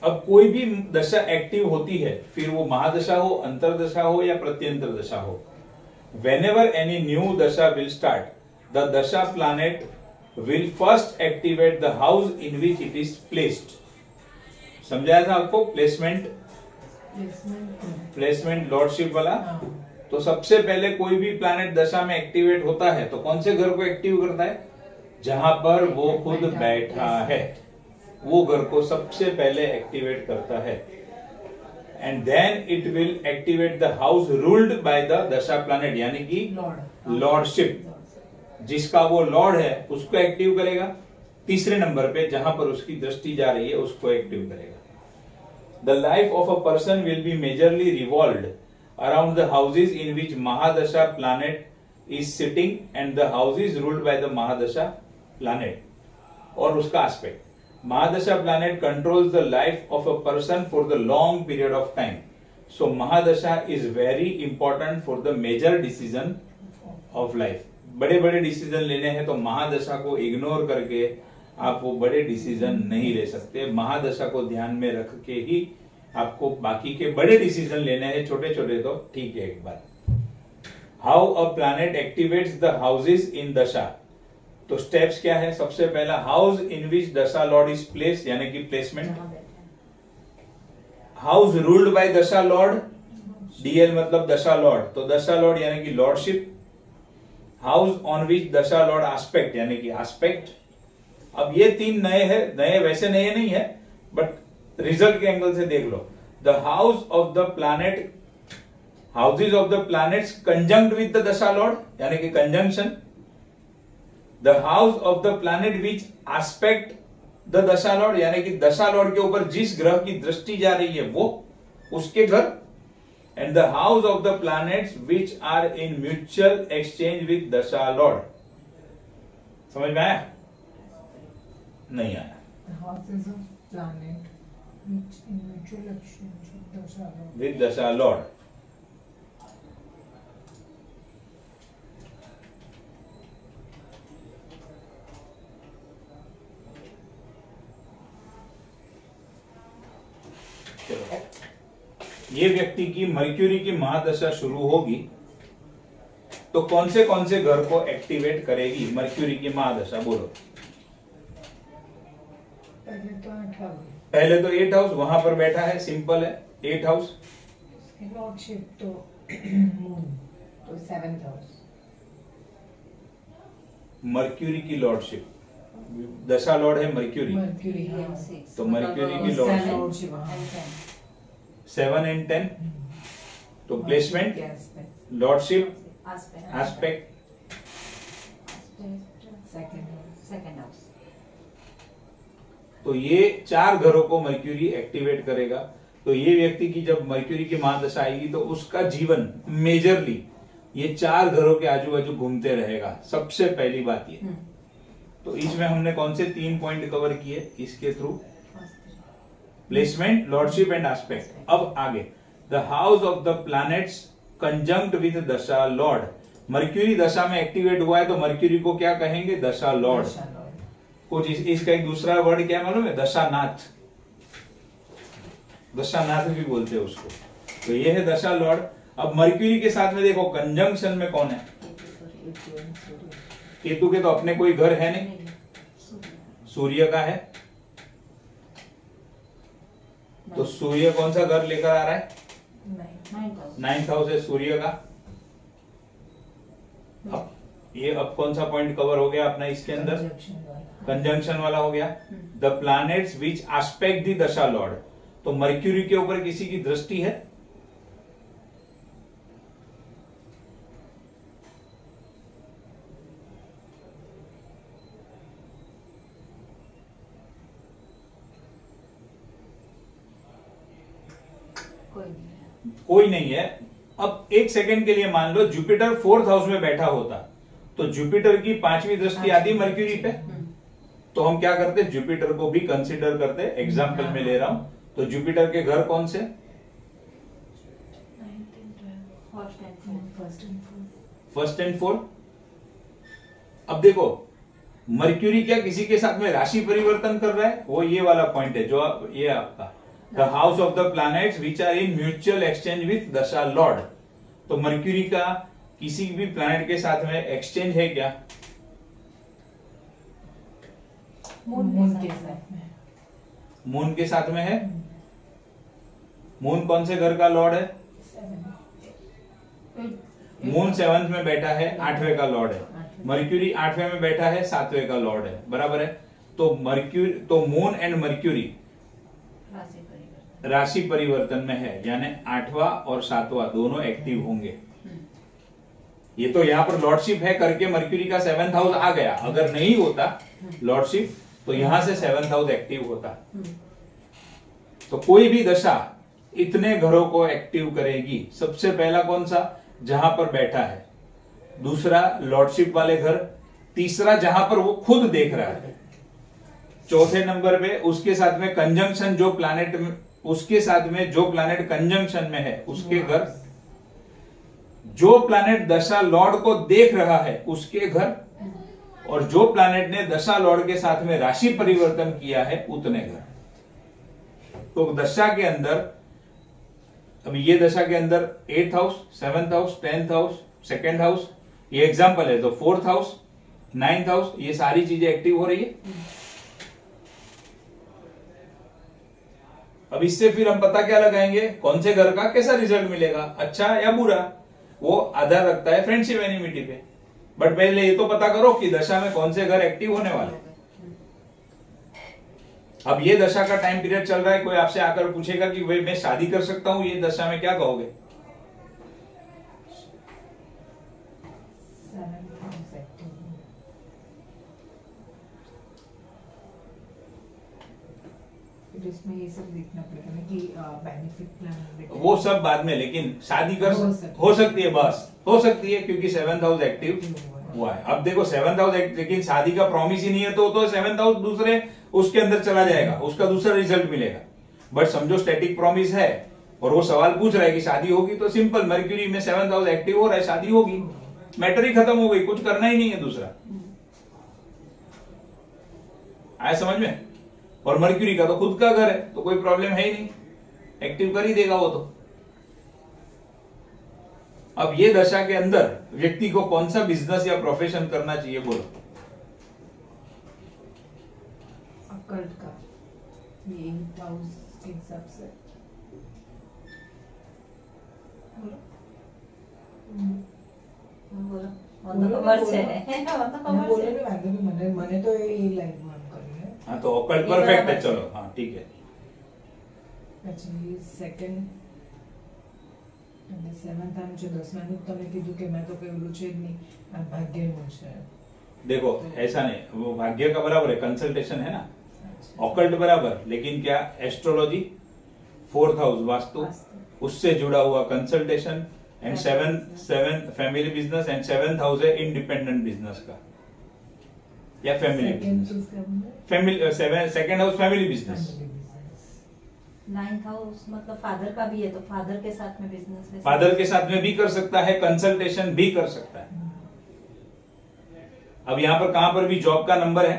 अब कोई भी दशा एक्टिव होती है, फिर वो महादशा हो, अंतरदशा हो या प्रत्यंतर दशा हो, whenever any new dasha will start, the dasha planet will first activate the house in which it is placed. समझाया था आपको प्लेसमेंट लॉर्डशिप वाला। तो सबसे पहले कोई भी प्लैनेट दशा में एक्टिवेट होता है तो कौन से घर को एक्टिव करता है? जहां पर वो खुद बैठा है, वो घर को सबसे पहले एक्टिवेट करता है। And then it will activate the house ruled by the dasha planet, यानी कि लॉर्डशिप, जिसका वो लॉर्ड है उसको एक्टिव करेगा। तीसरे नंबर पे जहां पर उसकी दृष्टि जा रही है उसको एक्टिव करेगा। The life of a person will be majorly revolved around the houses in which mahadasha planet is sitting and the house is ruled by the mahadasha planet. और उसका aspect, Mahadasha planet controls the life of a person for the long period of time. So Mahadasha is very important for the major decision of life. बड़े बड़े decision लेने हैं तो महादशा को ignore करके आप वो बड़े डिसीजन नहीं ले सकते। महादशा को ध्यान में रख के ही आपको बाकी के बड़े डिसीजन लेने हैं, छोटे छोटे तो ठीक है। एक बार, how a planet activates the houses in dasha. तो स्टेप्स क्या है? सबसे पहला, हाउस इन विच दशा लॉर्ड इज प्लेस, यानी कि प्लेसमेंट। हाउस रूल्ड बाय दशा लॉर्ड, डीएल मतलब दशा लॉर्ड, तो दशा लॉर्ड यानी कि लॉर्डशिप। हाउस ऑन विच दशा लॉर्ड एस्पेक्ट, यानी कि एस्पेक्ट। अब ये तीन नए हैं, नए वैसे नए नहीं है बट रिजल्ट के एंगल से देख लो। The house of the planet, houses of the planets conjunct with the dasha lord, यानी कि conjunction. The house of the planet which aspect the dasha lord, यानी कि दशा लॉर्ड के ऊपर जिस ग्रह की दृष्टि जा रही है वो उसके घर। And the house of the planets which are in mutual exchange with dasha lord. समझ में आया? नहीं आया? With dasha Lord. ये व्यक्ति की मर्क्यूरी की महादशा शुरू होगी तो कौन से घर को एक्टिवेट करेगी मर्क्यूरी की महादशा? बोलो। पहले तो 8 हाउस, वहां पर बैठा है, सिंपल है 8 हाउस। लॉर्डशिप तो मून, तो 7th हाउस। मर्क्यूरी की लॉर्डशिप, दशा लॉर्ड है मर्क्यूरी, तो मर्क्यूरी की लॉर्डशिप 7 and 10, तो placement, lordship, aspect, second house. तो ये 4 घरों को मर्क्यूरी एक्टिवेट करेगा। तो ये व्यक्ति की जब मर्क्यूरी की महादशा आएगी तो उसका जीवन मेजरली ये 4 घरों के आजू बाजू घूमते रहेगा। सबसे पहली बात ये। तो इसमें हमने कौन से 3 पॉइंट कवर किए इसके through? Placement, lordship and aspect. अब आगे, the house of the planets conjunct with dasha Lord. Mercury दशा में एक्टिवेट हुआ है तो मर्क्यूरी को क्या कहेंगे? दशा लॉर्ड। कुछ इसका एक दूसरा वर्ड क्या मालूम है? दशानाथ। दशानाथ भी बोलते हैं उसको। तो ये है दशा लॉर्ड। अब मर्क्यूरी के साथ में देखो कंजंक्शन में कौन है? केतु के तो अपने कोई घर है नहीं, सूर्य का है। तो सूर्य कौन सा घर लेकर आ रहा है? 9th हाउस है सूर्य का। अब कौन सा पॉइंट कवर हो गया अपना इसके अंदर? कंजंक्शन वाला हो गया। The planets which aspect the dasha lord. तो मर्क्यूरी के ऊपर किसी की दृष्टि है? कोई नहीं है। अब एक सेकंड के लिए मान लो जुपिटर 4th हाउस में बैठा होता तो जुपिटर की 5वीं दृष्टि आती मर्क्यूरी पे, तो हम क्या करते? जुपिटर को भी कंसीडर करते। एग्जाम्पल में ले रहा हूं। तो जुपिटर के घर कौन से? First and fourth. अब देखो मर्क्यूरी क्या किसी के साथ में राशि परिवर्तन कर रहा है? वो ये वाला पॉइंट है जो ये आपका। The house of the planets which are in mutual exchange with dasha lord. तो मर्क्यूरी का किसी भी प्लैनेट के साथ में एक्सचेंज है क्या? मून के साथ में। मून के साथ में है। मून कौन से घर का लॉर्ड है? 7। मून 7th में बैठा है, 8वें का लॉर्ड है। मर्क्यूरी 8वें में बैठा है, 7वें का लॉर्ड है, बराबर है। तो मून एंड मर्क्यूरी राशि परिवर्तन में है, यानी 8वां और 7वां दोनों एक्टिव होंगे। ये तो यहाँ पर लॉर्डशिप है करके मर्क्यूरी का 7th हाउस आ गया। अगर नहीं होता लॉर्डशिप तो यहां से 7th हाउस एक्टिव होता। तो कोई भी दशा इतने घरों को एक्टिव करेगी। सबसे पहला कौन सा? जहां पर बैठा है, दूसरा लॉर्डशिप वाले घर, तीसरा जहां पर वो खुद देख रहा है, चौथे नंबर पे उसके साथ में कंजंक्शन जो प्लैनेट कंजंक्शन में है उसके घर, जो प्लैनेट दशा लॉर्ड को देख रहा है उसके घर, और जो प्लैनेट ने दशा लॉर्ड के साथ में राशि परिवर्तन किया है उतने घर। तो दशा के अंदर, अभी ये दशा के अंदर 8th house, 7th house, 10th house, 2nd house, ये एग्जांपल है। तो 4th हाउस, 9th हाउस, ये सारी चीजें एक्टिव हो रही है। अब इससे फिर हम पता क्या लगाएंगे, कौन से घर का कैसा रिजल्ट मिलेगा, अच्छा या बुरा, वो आधार रखता है फ्रेंडशिप एनिमिटी पे। बट पहले ये तो पता करो कि दशा में कौन से घर एक्टिव होने वाले। अब ये दशा का टाइम पीरियड चल रहा है, कोई आपसे आकर पूछेगा कि भाई मैं शादी कर सकता हूं ये दशा में, क्या कहोगे? 7th house active. फिर इसमें ये सब देखना पड़ेगा ना कि बेनिफिट प्लान, वो सब बाद में, लेकिन शादी हो सकती है, बस हो सकती है क्योंकि 7th हाउस एक्टिव हुआ है। अब देखो 7th हाउस, लेकिन शादी का प्रॉमिस ही नहीं है तो 7th हाउस दूसरे उसके अंदर चला जाएगा, उसका दूसरा रिजल्ट मिलेगा। बट समझो स्टैटिक प्रॉमिस है और वो सवाल पूछ रहा है कि शादी होगी, तो सिंपल, मर्क्यूरी में 7th हाउस एक्टिव हो रहा है, शादी होगी, मैटर ही खत्म हो गई, कुछ करना ही नहीं है दूसरा। आया समझ में? और मर्क्यूरी का तो खुद का घर है तो कोई प्रॉब्लम है ही नहीं, एक्टिव कर ही देगा वो तो। अब ये दशा के अंदर व्यक्ति को कौन सा बिजनेस या प्रोफेशन करना चाहिए, बोलो? अकल्ट का, ये 8th हाउस के हिसाब से। બોલો મને તો ખબર છે મને તો એ લાઈન માં કરી है। हाँ तो ऑकल्ट परफेक्ट है, चलो हाँ ठीक है। પછી સેકન્ડ અને 7th આમ છે, 10માનું તમે કીધું કે મેં તો કહેલું છે જ નહીં, આ ભાગ્યનું છે। देखो ऐसा नहीं, वो भाग्य का बराबर है, कंसल्टेशन है ना, ऑकल्ट बराबर, लेकिन क्या एस्ट्रोलॉजी, 4th हाउस वास्तु, उससे जुड़ा हुआ consultation, and 7 family business, and 7th house है इंडिपेंडेंट बिजनेस का या family business, family 2nd house family business. 9th house मतलब फादर का भी है, तो फादर के साथ में बिजनेस है, फादर के साथ में भी कर सकता है, कंसल्टेशन भी कर सकता है। अब यहां पर कहां पर भी जॉब का नंबर है,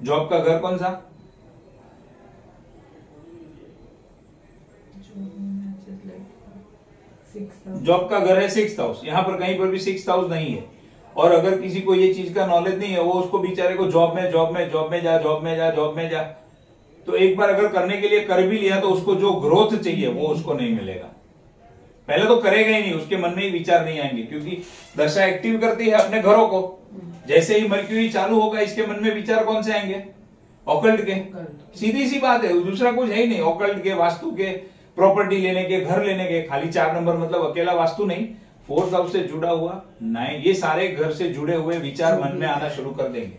जॉब का घर कौन सा? जॉब का घर है 6th हाउस, यहां पर कहीं पर भी 6th हाउस नहीं है। और अगर किसी को ये चीज का नॉलेज नहीं है, वो उसको बेचारे को जॉब में जा, तो एक बार अगर करने के लिए कर भी लिया तो उसको जो ग्रोथ चाहिए वो उसको नहीं मिलेगा। पहले तो करेगा ही नहीं, उसके मन में ही विचार नहीं आएंगे, क्योंकि दशा एक्टिव करती है अपने घरों को। जैसे ही मर्क्यूरी चालू होगा इसके मन में विचार कौन से आएंगे? ऑकल्ट के। सीधी सी बात है, दूसरा कुछ है ही नहीं। ऑकल्ट के, वास्तु के, प्रॉपर्टी लेने के, घर लेने के। खाली 4 नंबर मतलब अकेला वास्तु नहीं, 4th हाउस से जुड़ा हुआ 9, ये सारे घर से जुड़े हुए विचार मन में आना शुरू कर देंगे।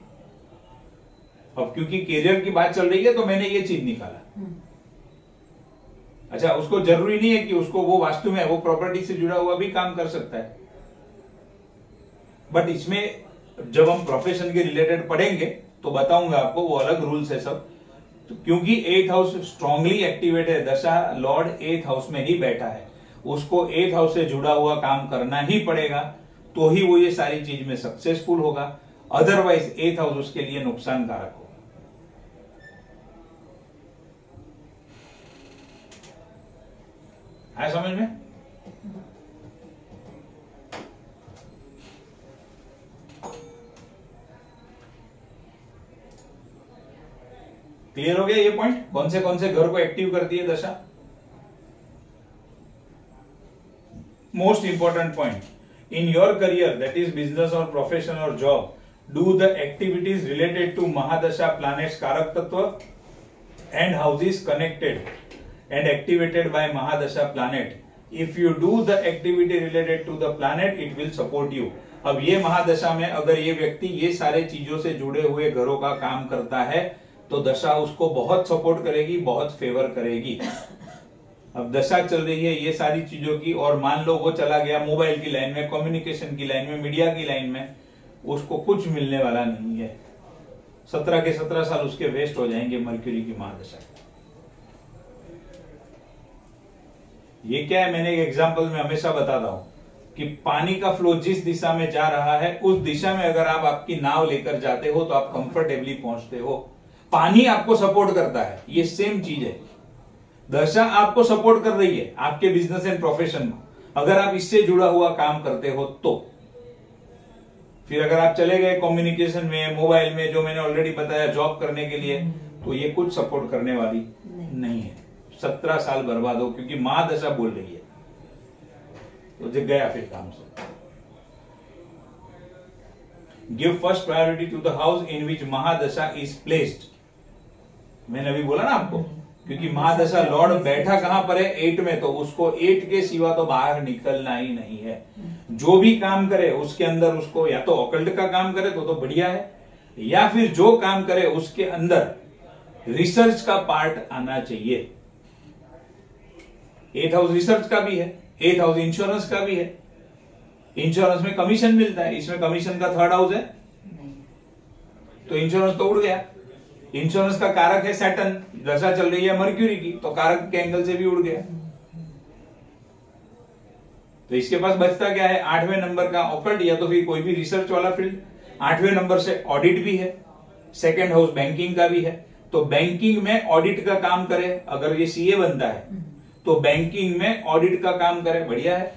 अब क्योंकि करियर की बात चल रही है तो मैंने ये चीज निकाला। अच्छा, उसको जरूरी नहीं है कि उसको वो वास्तु में, वो प्रॉपर्टी से जुड़ा हुआ भी काम कर सकता है। बट इसमें जब हम प्रोफेशन के रिलेटेड पढ़ेंगे तो बताऊंगा आपको, वो अलग रूल्स है सब। तो क्योंकि 8th हाउस स्ट्रांगली एक्टिवेट है, दशा लॉर्ड 8th हाउस में ही बैठा है, उसको 8th हाउस से जुड़ा हुआ काम करना ही पड़ेगा, तो ही वो ये सारी चीज में सक्सेसफुल होगा। अदरवाइज 8th हाउस उसके लिए नुकसानकारक होगा। आया समझ में? क्लियर हो गया ये पॉइंट? कौन से घर को एक्टिव करती है दशा? Most important point, in your career that is business और प्रोफेशन और job, do the activities related to mahadasha planets karak tattva and houses connected and activated by Mahadasha planet. If you do the activity related to the planet, it will support you. अब ये महादशा में अगर ये व्यक्ति ये सारे चीजों से जुड़े हुए घरों का काम करता है तो दशा उसको बहुत सपोर्ट करेगी, बहुत फेवर करेगी। अब दशा चल रही है ये सारी चीजों की, और मान लो वो चला गया मोबाइल की लाइन में, कम्युनिकेशन की लाइन में, मीडिया की लाइन में, उसको कुछ मिलने वाला नहीं है। 17 के 17 साल उसके वेस्ट हो जाएंगे मर्क्यूरी की महादशा। ये क्या है, मैंने एक एग्जांपल में हमेशा बताता हूं कि पानी का फ्लो जिस दिशा में जा रहा है उस दिशा में अगर आप आपकी नाव लेकर जाते हो तो आप कंफर्टेबली पहुंचते हो। पानी आपको सपोर्ट करता है, ये सेम चीज है। दशा आपको सपोर्ट कर रही है आपके बिजनेस एंड प्रोफेशन में, अगर आप इससे जुड़ा हुआ काम करते हो तो। फिर अगर आप चले गए कम्युनिकेशन में, मोबाइल में, जो मैंने ऑलरेडी बताया, जॉब करने के लिए, तो ये कुछ सपोर्ट करने वाली नहीं है। 17 साल बर्बाद हो, क्योंकि महादशा बोल रही है तो जग गया फिर काम से। Give first priority to the house in which mahadasha is placed. मैंने अभी बोला ना आपको, क्योंकि महादशा लॉर्ड बैठा कहां पर है? 8 में, तो उसको 8 के सिवा तो बाहर निकलना ही नहीं है। जो भी काम करे उसके अंदर उसको या तो ऑकल्ट का काम करे तो बढ़िया है, या फिर जो काम करे उसके अंदर रिसर्च का पार्ट आना चाहिए। 8 हाउस रिसर्च का भी है, 8 हाउस इंश्योरेंस का भी है। इंश्योरेंस में कमीशन मिलता है, इसमें कमीशन का 3rd हाउस है तो इंश्योरेंस तो उड़ गया। इंश्योरेंस का कारक है सैटर्न, दशा चल रही है मर्क्यूरी की, तो कारक के एंगल से भी उड़ गया। तो इसके पास बचता क्या है? 8वें नंबर का ऑकल्ट या तो फिर कोई भी रिसर्च वाला फील्ड। 8वें नंबर से ऑडिट भी है, 2nd हाउस बैंकिंग का भी है, तो बैंकिंग में ऑडिट का काम करे। अगर ये सीए बनता है तो बैंकिंग में ऑडिट का काम करे, बढ़िया है।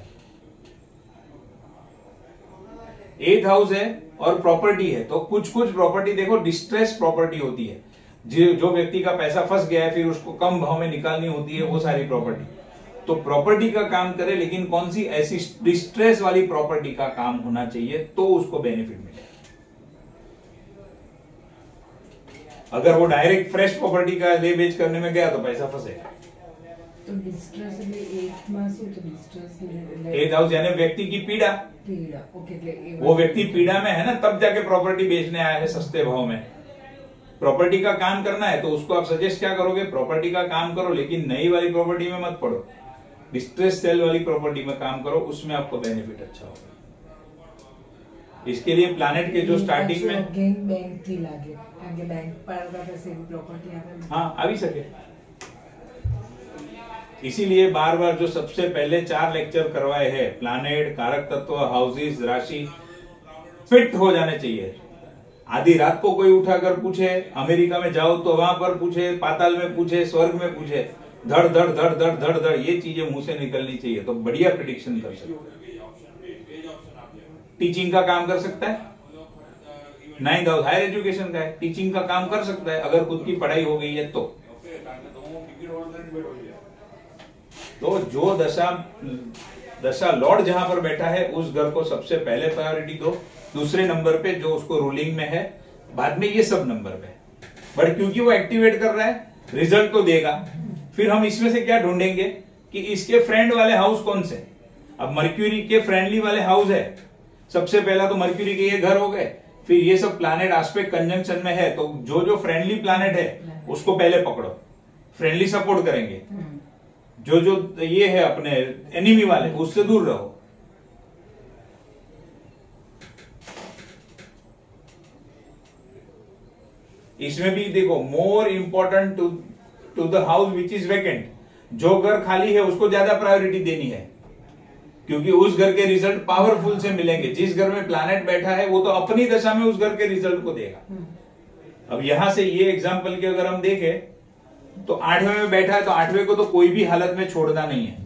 8th हाउस है और प्रॉपर्टी है, तो कुछ प्रॉपर्टी देखो डिस्ट्रेस प्रॉपर्टी होती है, जो व्यक्ति का पैसा फंस गया है फिर उसको कम भाव में निकालनी होती है, वो सारी प्रॉपर्टी। तो प्रॉपर्टी का काम करे, लेकिन कौन सी ऐसी डिस्ट्रेस वाली प्रॉपर्टी का काम होना चाहिए तो उसको बेनिफिट मिले। अगर वो डायरेक्ट फ्रेश प्रॉपर्टी का ले बेच करने में गया तो पैसा फंसेगा। तो डिस्ट्रेस એટલે એક માં શું તો डिस्ट्रेस 8th हाउस यानी व्यक्ति की पीड़ा। ओके, એટલે वो व्यक्ति पीड़ा में है ना, तब जाके प्रॉपर्टी बेचने आया है सस्ते भाव में। प्रॉपर्टी का काम करना है तो उसको आप सजेस्ट क्या करोगे? प्रॉपर्टी का काम करो, लेकिन नई वाली प्रॉपर्टी में मत पड़ो, डिस्ट्रेस सेल वाली प्रॉपर्टी में काम करो, उसमें आपको बेनिफिट अच्छा होगा। इसके लिए प्लैनेट के जो स्टार्टिंग में बैंक थी लागे, आगे बैंक पर पैसे प्रॉपर्टी आपने हाँ आ भी सके। इसीलिए बार बार जो सबसे पहले 4 लेक्चर करवाए हैं, प्लैनेट, कारक तत्व, हाउसेस, राशि, फिट हो जाने चाहिए। आधी रात को कोई उठाकर पूछे, अमेरिका में जाओ तो वहां पर पूछे, पाताल में पूछे, स्वर्ग में पूछे, धड़ धड़ धड़ धड़ धड़ धड़ ये चीजें मुंह से निकलनी चाहिए, तो बढ़िया प्रिडिक्शन कर सकते हैं। टीचिंग का काम कर सकता है, 9th हाउस हायर एजुकेशन का है, टीचिंग का काम कर सकता है अगर खुद की पढ़ाई हो गई है तो। तो जो दशा लॉर्ड जहां पर बैठा है उस घर को सबसे पहले प्रायोरिटी दो, दूसरे नंबर पे जो उसको रूलिंग में है, बाद में ये सब नंबर पे। बट क्योंकि वो एक्टिवेट कर रहा है, रिजल्ट तो देगा। फिर हम इसमें से क्या ढूंढेंगे कि इसके फ्रेंड वाले हाउस कौन से। अब मर्क्यूरी के फ्रेंडली वाले हाउस है, सबसे पहला तो मर्क्यूरी के ये घर हो गए, फिर ये सब प्लैनेट एस्पेक्ट कंजंक्शन में है, तो जो जो फ्रेंडली प्लैनेट है उसको पहले पकड़ो, फ्रेंडली सपोर्ट करेंगे। जो जो ये है अपने एनिमी वाले, उससे दूर रहो। इसमें भी देखो, more important to the house which is vacant. जो घर खाली है उसको ज्यादा प्रायोरिटी देनी है, क्योंकि उस घर के रिजल्ट पावरफुल से मिलेंगे। जिस घर में प्लैनेट बैठा है वो तो अपनी दशा में उस घर के रिजल्ट को देगा। अब यहां से ये एग्जांपल के अगर हम देखें तो 8वें में बैठा है, तो 8वें को तो कोई भी हालत में छोड़ना नहीं है।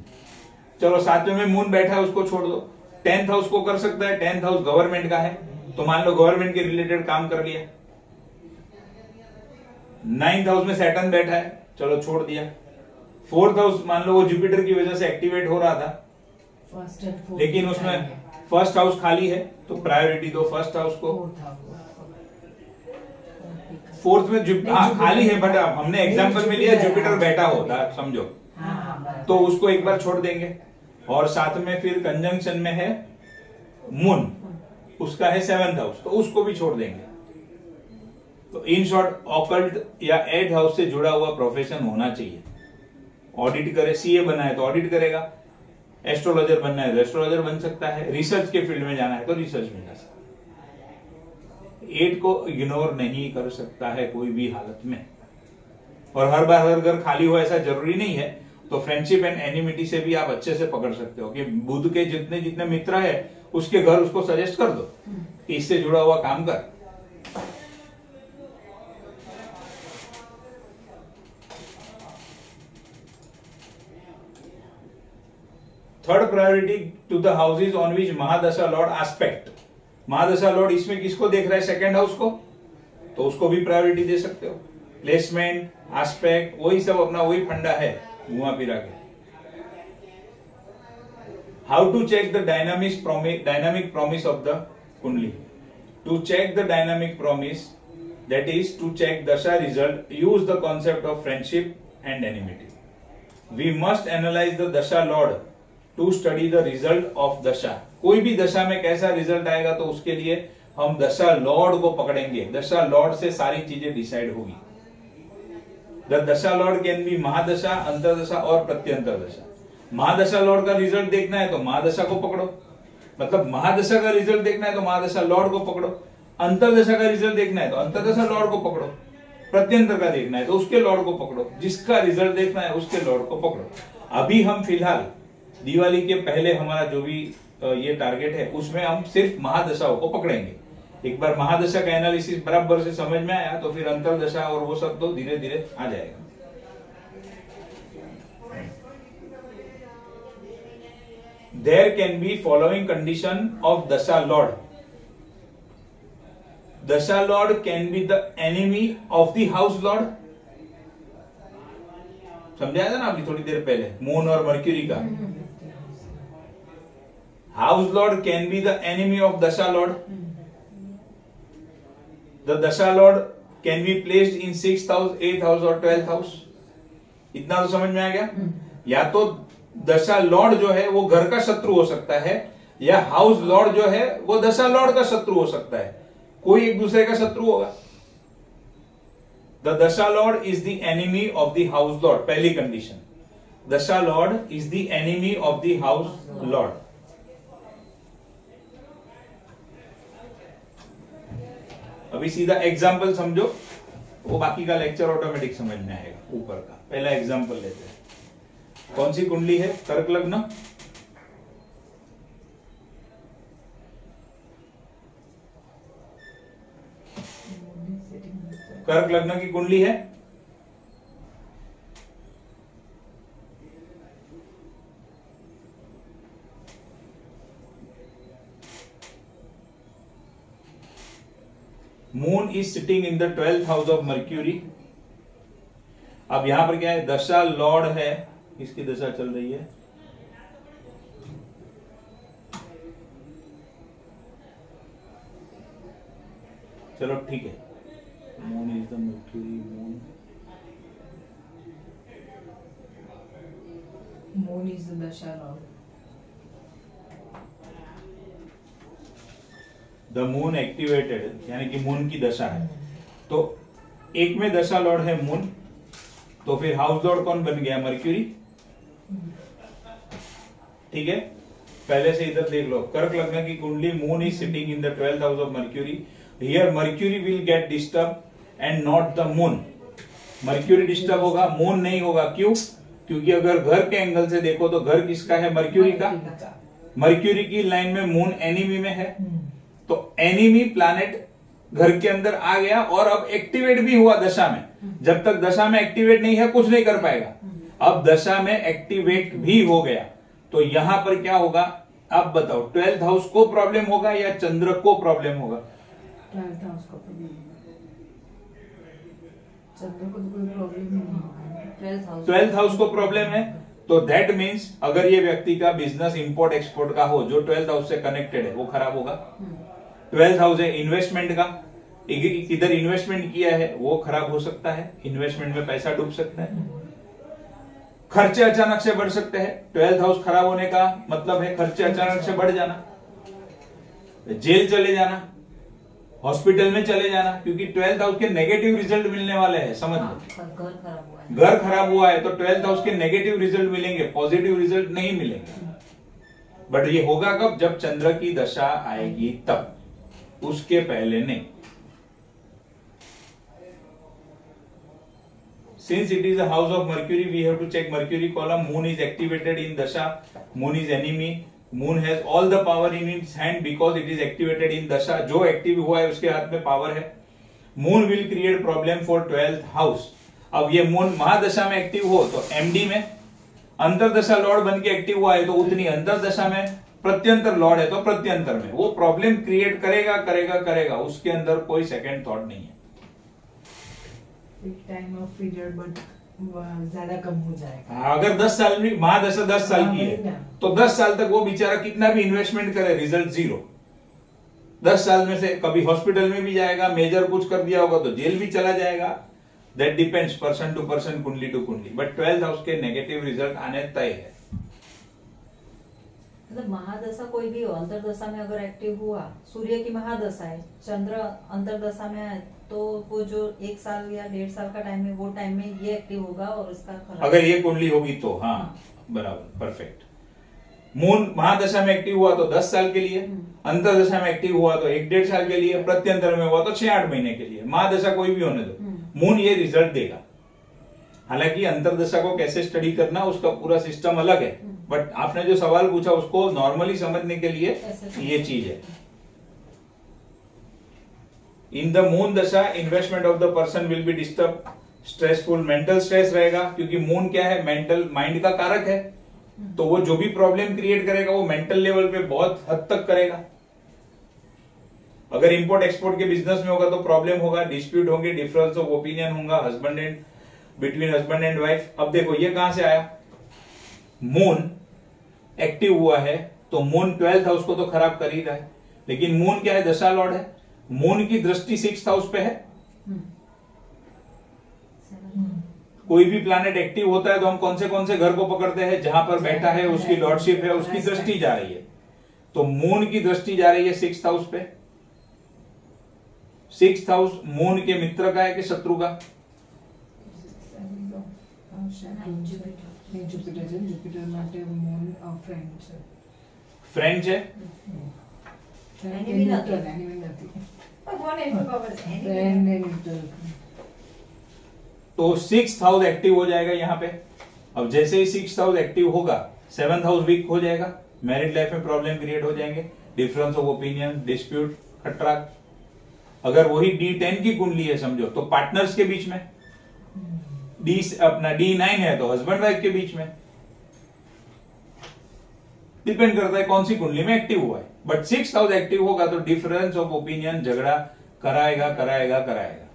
चलो 7वें में मून बैठा है, उसको छोड़ दो। 10th हाउस को कर सकता है, 10th हाउस गवर्नमेंट का है, तो मान लो गवर्नमेंट के रिलेटेड काम कर लिया। 9th हाउस में सैटर्न बैठा है, चलो छोड़ दिया। 4th हाउस मान लो वो जुपिटर की वजह से एक्टिवेट हो रहा था, फर्स्ट एंड फोर्थ, लेकिन उसमें फर्स्ट हाउस खाली है, तो प्रायोरिटी दो फर्स्ट हाउस को। फोर्थ में खाली है, बट हमने एग्जांपल में लिया जुपिटर बैठा होता, समझो, तो उसको एक बार छोड़ देंगे। और साथ में फिर कंजंक्शन में है मून, उसका है 7th हाउस, तो उसको भी छोड़ देंगे। तो इन शॉर्ट ऑकल्ट या 8th हाउस से जुड़ा हुआ प्रोफेशन होना चाहिए। ऑडिट करे, सीए बना है तो ऑडिट करेगा, एस्ट्रोलॉजर बनना है तो एस्ट्रोलॉजर बन सकता है, रिसर्च के फील्ड में जाना है तो रिसर्च में जा सकता है। 8 को इग्नोर नहीं कर सकता है कोई भी हालत में। और हर बार हर घर खाली हो ऐसा जरूरी नहीं है, तो फ्रेंडशिप एंड एनिमिटी से भी आप अच्छे से पकड़ सकते हो कि बुध के जितने जितने मित्र है उसके घर उसको सजेस्ट कर दो कि इससे जुड़ा हुआ काम कर। Third priority to the houses on which mahadasha lord aspect. Mahadasha lord इसमें किसको देख रहा है? 2nd हाउस को, तो उसको भी प्रायोरिटी दे सकते हो। प्लेसमेंट, एस्पेक्ट, वही सब अपना वही फंडा है घुमा फिरा के। How to check the dynamic promise of the kundli. To check the dynamic promise, that is to check dasha result, use the concept of friendship and enmity. We must analyze the dasha lord to study the result of dasha. कोई भी दशा में कैसा result आएगा तो उसके लिए हम दशा लॉर्ड को पकड़ेंगे। दशा लॉर्ड से सारी चीजें डिसाइड होगी। The dasha Lord can be महादशा, अंतरदशा और प्रत्यंतर दशा। महादशा लॉर्ड का रिजल्ट देखना है तो महादशा को पकड़ो, मतलब महादशा का रिजल्ट देखना है तो महादशा लॉर्ड को पकड़ो। अंतरदशा का रिजल्ट देखना है तो अंतरदशा लॉर्ड को पकड़ो। प्रत्यंतर का देखना है तो उसके लॉर्ड को पकड़ो। जिसका रिजल्ट देखना है उसके लॉर्ड को पकड़ो। अभी हम फिलहाल दिवाली के पहले हमारा जो भी ये टारगेट है उसमें हम सिर्फ महादशाओं को पकड़ेंगे। एक बार महादशा का एनालिसिस बराबर से समझ में आया तो फिर अंतरदशा और वो सब तो धीरे धीरे आ जाएगा। There can be following condition of dasha lord. Dasha lord can be the enemy of the house lord. समझाया था ना अभी थोड़ी देर पहले मून और मर्क्यूरी का। House Lord can be the enemy of दशा Lord. The dasha Lord can be placed in 6th house, 8th house और 12th हाउस। इतना तो समझ में आ गया। या तो दशा लॉर्ड जो है वो घर का शत्रु हो सकता है, या हाउस लॉर्ड जो है वो दशा लॉर्ड का शत्रु हो सकता है। कोई एक दूसरे का शत्रु होगा। The dasha Lord is the enemy of the house Lord, पहली कंडीशन। दशा Lord is the enemy of the house Lord. अभी सीधा एग्जाम्पल समझो, वो बाकी का लेक्चर ऑटोमेटिक समझ में आएगा। ऊपर का पहला एग्जाम्पल लेते हैं। कौन सी कुंडली है? कर्क लग्न। कर्क लग्न की कुंडली है। Moon is sitting in the 12th house of mercury. अब यहां पर क्या है? दशा लॉर्ड है, इसकी दशा चल रही है। चलो ठीक है। Moon is the mercury, moon is the dasha Lord. The moon activated, यानी कि मून की दशा है। तो एक में दशा लॉर्ड है मून, तो फिर हाउस लॉर्ड कौन बन गया? मर्क्यूरी। ठीक है, पहले से इधर देख लो। कर्क लग्न की कुंडली, moon is sitting in the 12th house of mercury. Here mercury will get disturb and not the moon. Mercury disturb होगा, मून नहीं होगा। क्यों? क्योंकि अगर घर के एंगल से देखो तो घर किसका है? मर्क्यूरी का। मर्क्यूरी की लाइन में मून एनिमी में है, तो एनिमी प्लैनेट घर के अंदर आ गया और अब एक्टिवेट भी हुआ दशा में। जब तक दशा में एक्टिवेट नहीं है कुछ नहीं कर पाएगा। अब दशा में एक्टिवेट भी हो गया तो यहां पर क्या होगा आप बताओ, 12th हाउस को प्रॉब्लम होगा या चंद्र को प्रॉब्लम होगा? 12th हाउस का प्रॉब्लम, चंद्र को तो कोई प्रॉब्लम ही नहीं होगा। 12th हाउस को प्रॉब्लम है, तो दैट मीन्स अगर ये व्यक्ति का बिजनेस इंपोर्ट एक्सपोर्ट का हो जो 12th हाउस से कनेक्टेड है वो खराब होगा। 12th हाउस है इन्वेस्टमेंट का, किधर इन्वेस्टमेंट किया है वो खराब हो सकता है, इन्वेस्टमेंट में पैसा डूब सकता है, खर्चे अचानक से बढ़ सकते हैं। 12th हाउस खराब होने का मतलब है खर्चे अचानक से बढ़ जाना, जेल चले जाना, हॉस्पिटल में चले जाना, क्योंकि 12th हाउस के नेगेटिव रिजल्ट मिलने वाले हैं। समझ लो, घर खराब हुआ है तो 12th हाउस के नेगेटिव रिजल्ट मिलेंगे, पॉजिटिव रिजल्ट नहीं मिलेंगे। बट ये होगा कब? जब चंद्र की दशा आएगी तब, उसके पहले नहीं। Since it is a house of Mercury, we have to check Mercury column. Moon is activated in dasha. Moon is enemy. Moon has all the power in its hand because it is activated in dasha. जो active हुआ है उसके हाथ में power है। Moon will create problem for 12th house. अब ये moon महादशा में एक्टिव हो तो एमडी में, अंतरदशा लॉर्ड बन के एक्टिव हुआ है तो उतनी अंतरदशा में, प्रत्यंतर लॉर्ड है तो प्रत्यंतर में वो प्रॉब्लम क्रिएट करेगा करेगा करेगा, उसके अंदर कोई सेकंड थॉट नहीं है। टाइम ऑफ पीरियड बट ज्यादा कम हो जाएगा। अगर 10 साल में महादशा 10 साल की है तो 10 साल तक वो बेचारा कितना भी इन्वेस्टमेंट करे रिजल्ट जीरो। 10 साल में से कभी हॉस्पिटल में भी जाएगा, मेजर कुछ कर दिया होगा तो जेल भी चला जाएगा। That depends person to person, kundli to kundli. But 12th house के नेगेटिव रिजल्ट आने तय है। मतलब महादशा कोई भी हो, अंतरदशा में अगर एक्टिव हुआ, सूर्य की महादशा है, चंद्र अंतरदशा में है, तो वो जो 1 साल या 1.5 साल का टाइम है वो टाइम में ये एक्टिव होगा और इसका खराब, अगर ये कुंडली होगी तो हाँ बराबर परफेक्ट। मून महादशा में एक्टिव हुआ तो 10 साल के लिए, अंतरदशा में एक्टिव हुआ तो 1-1.5 साल के लिए, प्रत्यंतर में हुआ तो 6-8 महीने के लिए। महादशा कोई भी होने दो, मून ये रिजल्ट देगा। हालांकि अंतरदशा को कैसे स्टडी करना उसका पूरा सिस्टम अलग है, बट आपने जो सवाल पूछा उसको नॉर्मली समझने के लिए ये चीज है। इन द मून दशा investment of the person will be disturb, stressful, mental stress रहेगा, क्योंकि मून क्या है, मेंटल माइंड का कारक है। तो वो जो भी प्रॉब्लम क्रिएट करेगा वो मेंटल लेवल पे बहुत हद तक करेगा। अगर इंपोर्ट एक्सपोर्ट के बिजनेस में होगा तो प्रॉब्लम होगा, डिस्प्यूट होंगे, डिफरेंस ऑफ ओपिनियन होगा बिटवीन हस्बैंड एंड वाइफ। अब देखो ये कहां से आया, मून एक्टिव हुआ है तो मून 12th हाउस को तो खराब कर ही रहा है, लेकिन मून क्या है, दशा लॉर्ड है। मून की दृष्टि 6th हाउस पे है। कोई भी प्लैनेट एक्टिव होता है तो हम कौन से घर को पकड़ते हैं, जहां पर बैठा है उसकी लॉर्डशिप है, उसकी दृष्टि जा रही है। तो मून की दृष्टि जा रही है 6th हाउस पे। 6th हाउस मून के मित्र का है कि शत्रु का? जुपिटर માટે મૂન फ्रेंड है। तो 6th हाउस एक्टिव हो जाएगा यहाँ पे। अब जैसे ही 6th हाउस एक्टिव होगा 7th हाउस वीक हो जाएगा, मैरिड लाइफ में प्रॉब्लम क्रिएट हो जाएंगे, डिफरेंस ऑफ ओपिनियन, डिस्प्यूट, खतरा। अगर वही D10 की कुंडली है समझो तो पार्टनर्स के बीच में, अपना D9 है तो हस्बैंड वाइफ के बीच में, डिपेंड करता है कौन सी कुंडली में एक्टिव हुआ है। बट 6th हाउस एक्टिव होगा तो डिफरेंस ऑफ ओपिनियन, झगड़ा कराएगा कराएगा कराएगा।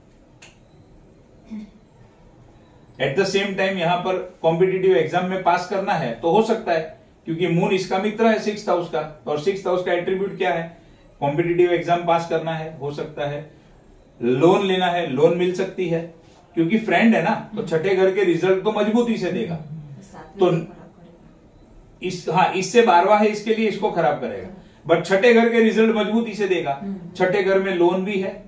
एट द सेम टाइम यहां पर कॉम्पिटिटिव एग्जाम में पास करना है तो हो सकता है, क्योंकि मून इसका मित्र है 6th हाउस का, और 6th हाउस का एट्रीब्यूट क्या है, कॉम्पिटिटिव एग्जाम पास करना है, हो सकता है लोन लेना है, लोन मिल सकती है, क्योंकि फ्रेंड है ना, तो छठे घर के रिजल्ट तो मजबूती से देगा। तो इससे 12वां है, इसके लिए इसको खराब करेगा, बट छठे घर के रिजल्ट मजबूती से देगा। छठे घर में लोन भी है,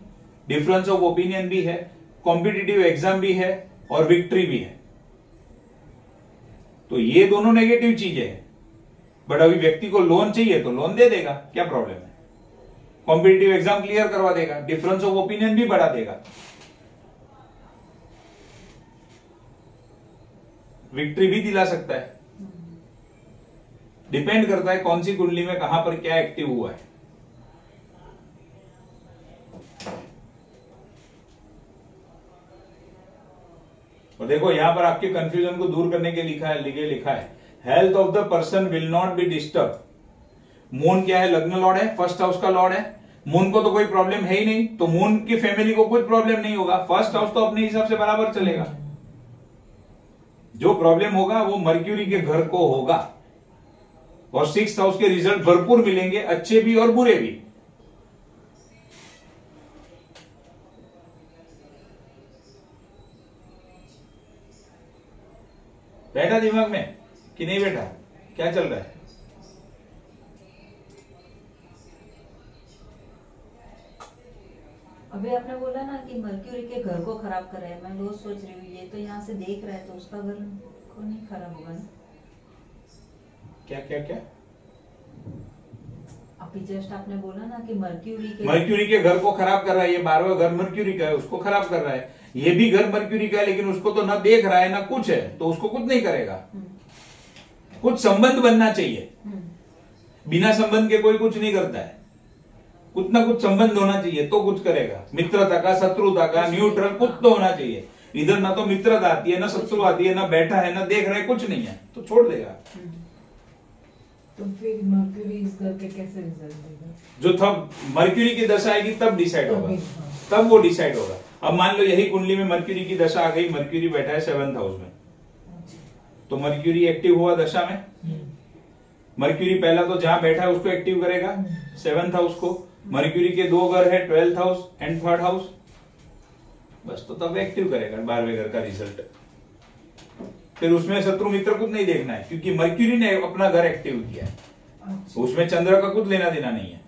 डिफरेंस ऑफ ओपिनियन भी है, कॉम्पिटिटिव एग्जाम भी है और विक्ट्री भी है। तो ये दोनों नेगेटिव चीजें हैं। बट अभी व्यक्ति को लोन चाहिए तो लोन दे देगा, क्या प्रॉब्लम है, कॉम्पिटिटिव एग्जाम क्लियर करवा देगा, डिफरेंस ऑफ ओपिनियन भी बढ़ा देगा, विक्ट्री भी दिला सकता है। डिपेंड करता है कौन सी कुंडली में कहां पर क्या एक्टिव हुआ है। और देखो यहां पर आपके कंफ्यूजन को दूर करने के लिखा है health of the person will not be disturb. Moon क्या है? लग्न लॉर्ड है, फर्स्ट हाउस का लॉर्ड है। मून को तो कोई प्रॉब्लम है ही नहीं, तो मून की फैमिली को कोई प्रॉब्लम नहीं होगा। फर्स्ट हाउस तो अपने हिसाब से बराबर चलेगा। जो प्रॉब्लम होगा वो मर्क्यूरी के घर को होगा, और सिक्स्थ हाउस के रिजल्ट भरपूर मिलेंगे, अच्छे भी और बुरे भी। बैठा दिमाग में कि नहीं बैठा? क्या चल रहा है? अभी आपने बोला ना कि मर्क्यूरी के घर को खराब कर रहा है, मैं रोज सोच रही हूँ ये तो यहाँ से देख रहा है तो उसका घर को नहीं खराब होगा ना? क्या क्या क्या? अभी जस्ट आपने बोला ना कि मर्क्यूरी के घर को खराब कर रहा है। ये 12वां घर मर्क्यूरी का है, उसको खराब कर रहा है। ये भी घर मर्क्यूरी का है, लेकिन उसको तो ना देख रहा है ना कुछ है, तो उसको कुछ नहीं करेगा। कुछ संबंध बनना चाहिए, बिना संबंध के कोई कुछ नहीं करता है। कुछ ना कुछ संबंध होना चाहिए तो कुछ करेगा। मित्रता का, शत्रुता का, न्यूट्रल कुछ तो होना चाहिए। इधर ना तो मित्रता आती है, ना शत्रु आती है, ना बैठा है, ना देख रहा है, कुछ नहीं है, तो छोड़ देगा। तो फिर मर्क्यूरी इस घर के कैसे रिजल्ट देगा? जो तब मर्क्यूरी की दशा आएगी तब डिसाइड होगा, हाँ। तब वो डिसाइड होगा। अब मान लो यही कुंडली में मर्क्यूरी की दशा आ गई, मर्क्यूरी बैठा है 7th हाउस में, तो मर्क्यूरी एक्टिव हुआ दशा में। मर्क्यूरी पहला तो जहां बैठा है उसको एक्टिव करेगा, 7th हाउस को। मर्क्यूरी के 2 घर है, 12th house and 3rd house, बस तो तब एक्टिव करेगा 12वें घर का रिजल्ट। फिर उसमें शत्रु मित्र कुछ नहीं देखना है, क्योंकि मर्क्यूरी ने अपना घर एक्टिव किया है। उसमें चंद्र का कुछ लेना देना नहीं है।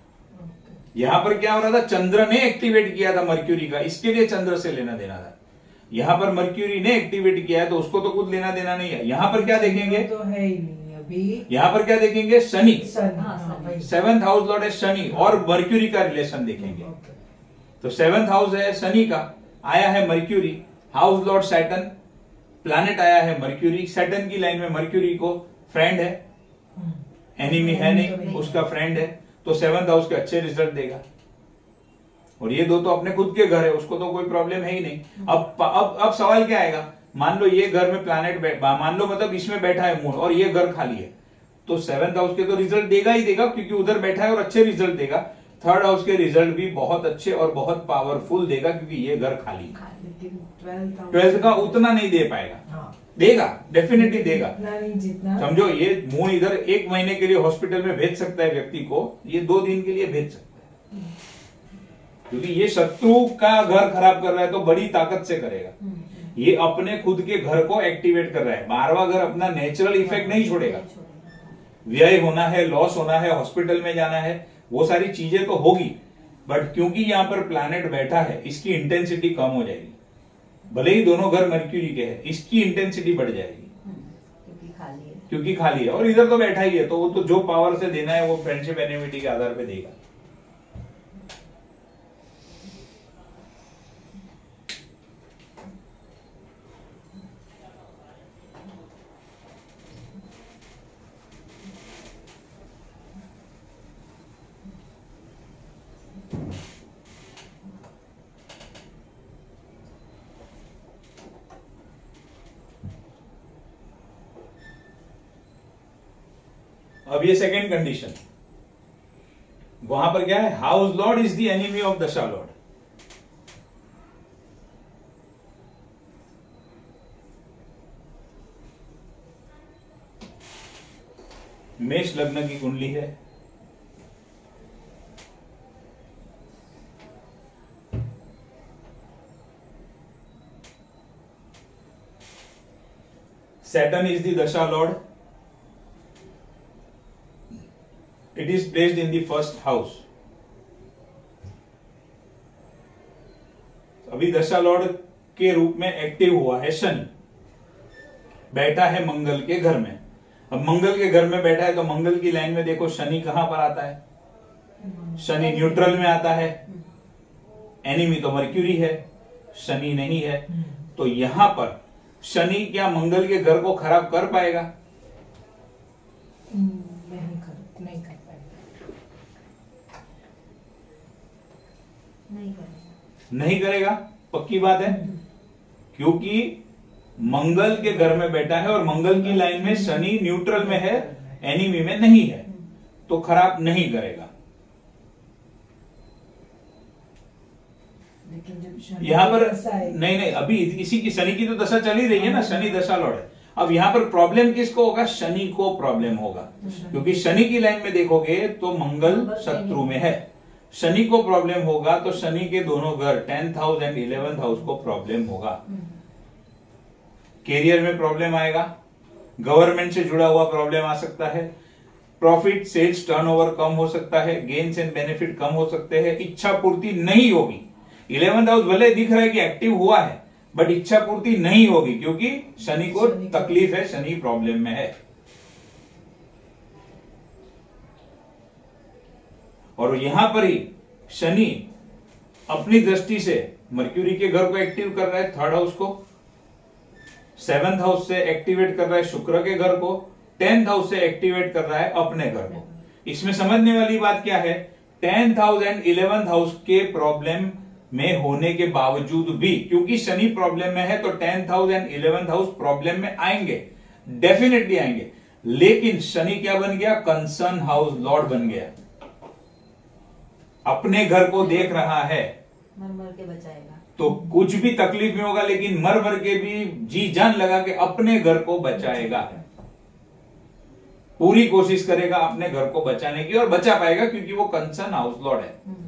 यहां पर क्या हो रहा था? चंद्र ने एक्टिवेट किया था मर्क्यूरी का, इसके लिए चंद्र से लेना देना था। यहां पर मर्क्यूरी ने एक्टिवेट किया है, तो उसको तो कुछ लेना देना नहीं है। यहां पर क्या देखेंगे? तो है ही नहीं अभी। यहां पर क्या देखेंगे? शनि। 7th हाउस लॉर्ड है शनि, और मर्क्यूरी का रिलेशन देखेंगे। तो 7th हाउस है शनि का, आया है mercury, house Lord Saturn, planet आया है मर्क्यूरी। सैटर्न की लाइन में मर्क्यूरी को फ्रेंड है, एनिमी है नहीं, उसका फ्रेंड है, तो 7th हाउस के अच्छे रिजल्ट देगा। और ये 2 तो अपने खुद के घर है, उसको तो कोई प्रॉब्लम है ही नहीं। अब सवाल क्या आएगा? मान लो ये घर में प्लैनेट मान लो मतलब इसमें बैठा है मून, और ये घर खाली है, तो 7th हाउस के तो रिजल्ट देगा ही देगा, क्योंकि उधर बैठा है और अच्छे रिजल्ट देगा। 3rd हाउस के रिजल्ट भी बहुत अच्छे और बहुत पावरफुल देगा, क्योंकि ये घर खाली है। लेकिन 12th का उतना नहीं दे पाएगा। हाँ। देगा, डेफिनेटली देगा। जितना समझो, ये मून इधर 1 महीने के लिए हॉस्पिटल में भेज सकता है व्यक्ति को, ये 2 दिन के लिए भेज सकता है, क्योंकि ये शत्रु का घर खराब कर रहा है तो बड़ी ताकत से करेगा। ये अपने खुद के घर को एक्टिवेट कर रहा है। 12वां घर अपना नेचुरल इफेक्ट नहीं छोड़ेगा। व्यय होना है, लॉस होना है, हॉस्पिटल में जाना है, वो सारी चीजें तो होगी, बट क्योंकि यहां पर प्लैनेट बैठा है, इसकी इंटेंसिटी कम हो जाएगी। भले ही दोनों घर मर्क्यूरी के हैं, इसकी इंटेंसिटी बढ़ जाएगी, क्योंकि खाली है, और इधर तो बैठा ही है, तो वो तो जो पावर से देना है वो फ्रेंडशिप एनिमिटी के आधार पे देगा। अब ये सेकेंड कंडीशन, वहां पर क्या है? House Lord is the enemy of दशा लॉर्ड। मेष लग्न की कुंडली है, Saturn is the dasha lord. It is placed in the 1st house. अभी दशा लॉर्ड के रूप में एक्टिव हुआ है शनि, बैठा है मंगल के घर में। अब मंगल के घर में बैठा है तो मंगल की लाइन में देखो शनि कहां पर आता है? शनि न्यूट्रल में आता है। एनिमी तो मर्क्यूरी है, शनि नहीं है। तो यहां पर शनि क्या मंगल के घर को खराब कर पाएगा? नहीं कर पाएगा। नहीं करेगा। नहीं करेगा, पक्की बात है, क्योंकि मंगल के घर में बैठा है और मंगल की लाइन में शनि न्यूट्रल में है, एनिमी में नहीं है, तो खराब नहीं करेगा। लेकिन जब शनि यहाँ पर दशा है- नहीं, अभी इसी की शनि की तो दशा चल ही रही है ना, शनि दशा लॉर्ड है। अब यहाँ पर प्रॉब्लम किसको होगा? शनि को प्रॉब्लम होगा, क्योंकि शनि की लाइन में देखोगे तो मंगल शत्रु में है। शनि को प्रॉब्लम होगा तो शनि के दोनों घर 10th house and 11th house को प्रॉब्लम होगा। कैरियर में प्रॉब्लम आएगा, गवर्नमेंट से जुड़ा हुआ प्रॉब्लम आ सकता है, प्रॉफिट सेल्स टर्नओवर कम हो सकता है, गेन्स एंड बेनिफिट कम हो सकते हैं, इच्छा पूर्ति नहीं होगी। 11th हाउस भले दिख रहा है कि एक्टिव हुआ है, बट इच्छा पूर्ति नहीं होगी, क्योंकि शनि को तकलीफ है, शनि प्रॉब्लम में है। और यहां पर ही शनि अपनी दृष्टि से मर्क्यूरी के घर को एक्टिव कर रहा है, 3rd हाउस को, 7th हाउस से एक्टिवेट कर रहा है शुक्र के घर को, 10th हाउस से एक्टिवेट कर रहा है अपने घर को। इसमें समझने वाली बात क्या है? 10th house and 11th house के प्रॉब्लम में होने के बावजूद भी, क्योंकि शनि प्रॉब्लम में है तो 10th house and 11th house problem में आएंगे, डेफिनेटली आएंगे। लेकिन शनि क्या बन गया? कंसर्न हाउस लॉर्ड बन गया, अपने घर को देख रहा है, मर मर के बचाएगा। तो कुछ भी तकलीफ में होगा लेकिन मर मर के भी जी जान लगा के अपने घर को बचाएगा, पूरी कोशिश करेगा अपने घर को बचाने की, और बचा पाएगा क्योंकि वो कंसर्न हाउस लॉर्ड है।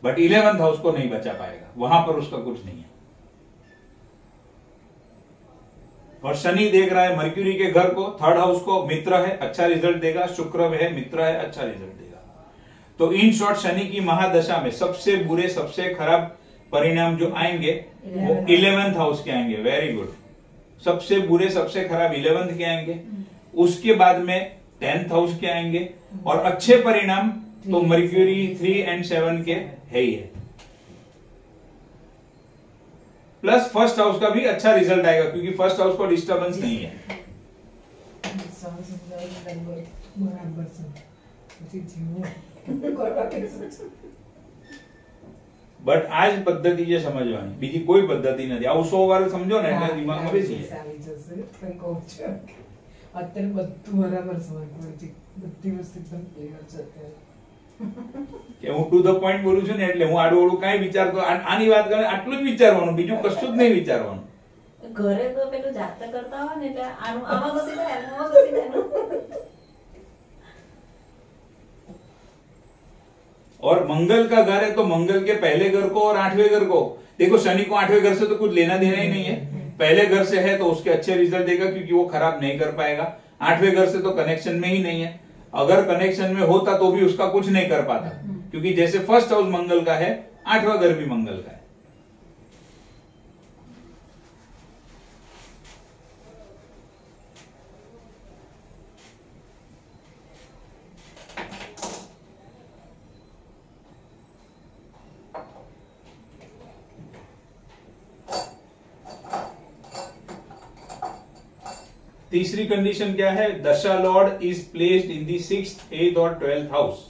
बट 11th हाउस को नहीं बचा पाएगा, वहां पर उसका कुछ नहीं है। और शनि देख रहा है मर्क्यूरी के घर को, 3rd हाउस को, मित्र है, अच्छा रिजल्ट देगा, शुक्र है, मित्र है, अच्छा रिजल्ट देगा। तो इन शॉर्ट शनि की महादशा में सबसे बुरे, सबसे खराब परिणाम जो आएंगे वो 11th हाउस के आएंगे। Very good. सबसे बुरे, सबसे खराब 11th के आएंगे, उसके बाद में 10th हाउस के आएंगे, और अच्छे परिणाम तो मर्क्यूरी 3 एंड 7 के है ही है। प्लस 1st हाउस का भी अच्छा रिजल्ट आएगा, क्योंकि 1st हाउस को डिस्टर्बेंस नहीं है। बराबर બટ આ જ પદ્ધતિ છે સમજવાની, બીજી કોઈ પદ્ધતિ નથી। આવું 100 વાર સમજો ને એટલે દિમાગમાં બેસી જાય। અત્યારે બધું બરાબર સમજ પડે છે, બધી વસ્તુ એકદમ ક્લિયર છે અત્યારે। કે હું ટુ ધ પોઈન્ટ બોલું છું ને, એટલે હું આડું ઓળું કાંઈ વિચારતો, આની વાત કરે આટલું જ વિચારવાનું, બીજું કશું જ નહીં વિચારવાનું। ઘરે તો પેલું જાતે કરતા હોય ને, એટલે આનું આમાં ઘસી દે, આમાં ઘસી દે। और मंगल का घर है तो मंगल के पहले घर को और 8वें घर को देखो। शनि को 8वें घर से तो कुछ लेना देना ही नहीं है, पहले घर से है तो उसके अच्छे रिजल्ट देगा, क्योंकि वो खराब नहीं कर पाएगा। 8वें घर से तो कनेक्शन में ही नहीं है, अगर कनेक्शन में होता तो भी उसका कुछ नहीं कर पाता, क्योंकि जैसे 1st हाउस मंगल का है, 8वां घर भी मंगल का है। तीसरी कंडीशन क्या है? दशा Lord is placed in the 6th, 8th और 12th हाउस।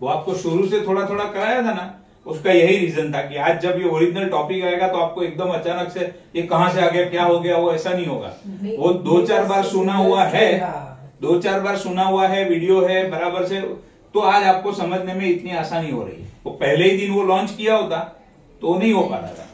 वो आपको शुरू से थोड़ा थोड़ा कराया था ना, उसका यही रीजन था कि आज जब ये ओरिजिनल टॉपिक आएगा तो आपको एकदम अचानक से ये कहां से आ गया, क्या हो गया, वो ऐसा नहीं होगा। वो 2-4 बार सुना हुआ है, 2-4 बार सुना हुआ है, वीडियो है बराबर से, तो आज आपको समझने में इतनी आसानी हो रही है। वो पहले ही दिन वो लॉन्च किया होता तो नहीं हो पाता था।